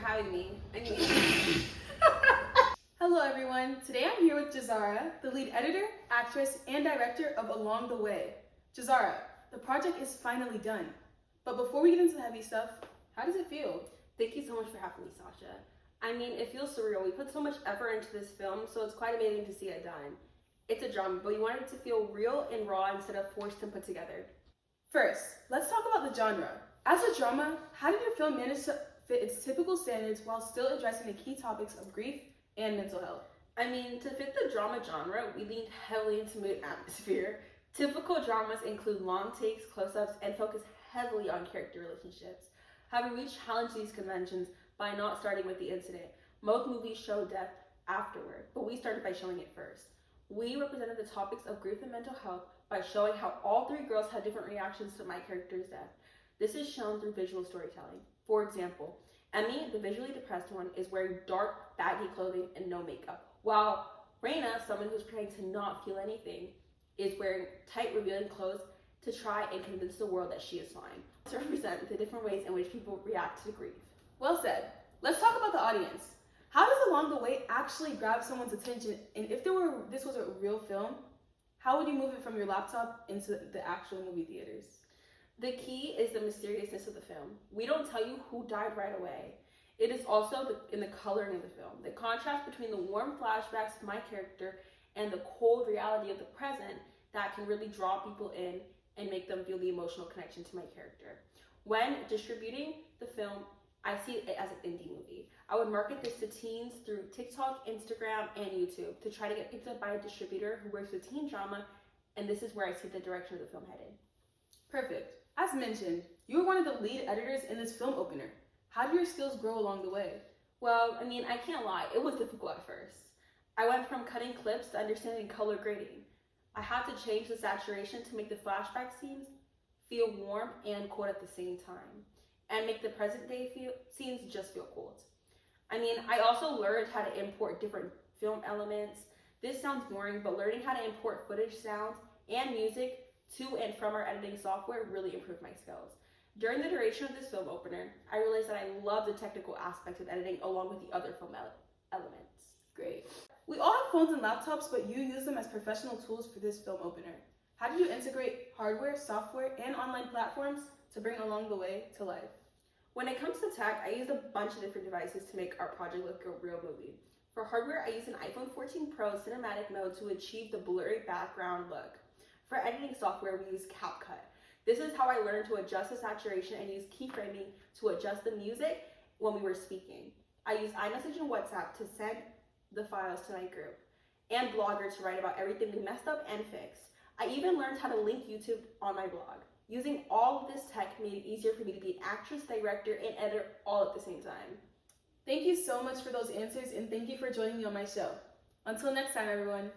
having me. Hello everyone, today I'm here with Jazara, the lead editor, actress, and director of Along the Way. Jazara, the project is finally done. But before we get into the heavy stuff, how does it feel? Thank you so much for having me, Sasha. I mean, it feels surreal. We put so much effort into this film, so it's quite amazing to see it done. It's a drama, but we wanted it to feel real and raw instead of forced and put together. First, let's talk about the genre. As a drama, how did your film manage to fit its typical standards while still addressing the key topics of grief and mental health? I mean, to fit the drama genre, we leaned heavily into mood and atmosphere. Typical dramas include long takes, close-ups, and focus heavily on character relationships. However, we challenge these conventions by not starting with the incident. Most movies show death afterward, but we started by showing it first. We represented the topics of grief and mental health by showing how all three girls had different reactions to my character's death. This is shown through visual storytelling. For example, Emmy, the visually depressed one, is wearing dark, baggy clothing and no makeup, while Raina, someone who's trying to not feel anything, is wearing tight, revealing clothes to try and convince the world that she is fine. To represent the different ways in which people react to grief. Well said. Let's talk about the audience. How does Along the Way actually grab someone's attention? And if this was a real film, how would you move it from your laptop into the actual movie theaters? The key is the mysteriousness of the film. We don't tell you who died right away. It is also in the coloring of the film. The contrast between the warm flashbacks of my character and the cold reality of the present that can really draw people in and make them feel the emotional connection to my character. When distributing the film, I see it as an indie movie. I would market this to teens through TikTok, Instagram, and YouTube to try to get picked up by a distributor who works with teen drama, and this is where I see the direction of the film headed. Perfect. As mentioned, you were one of the lead editors in this film opener. How did your skills grow along the way? Well, I mean, I can't lie, it was difficult at first. I went from cutting clips to understanding color grading. I had to change the saturation to make the flashback scenes feel warm and cold at the same time, and make the present day scenes just feel cold. I mean, I also learned how to import different film elements. This sounds boring, but learning how to import footage, sounds, and music to and from our editing software really improved my skills. During the duration of this film opener, I realized that I love the technical aspect of editing along with the other film elements. Great. We all have phones and laptops, but you use them as professional tools for this film opener. How did you integrate hardware, software, and online platforms to bring Along the Way to life? When it comes to tech, I used a bunch of different devices to make our project look like a real movie. For hardware, I used an iPhone 14 Pro cinematic mode to achieve the blurry background look. For editing software, we use CapCut. This is how I learned to adjust the saturation and use keyframing to adjust the music when we were speaking. I use iMessage and WhatsApp to send the files to my group, and Blogger to write about everything we messed up and fixed. I even learned how to link YouTube on my blog. Using all of this tech made it easier for me to be an actress, director, and editor all at the same time. Thank you so much for those answers, and thank you for joining me on my show. Until next time, everyone.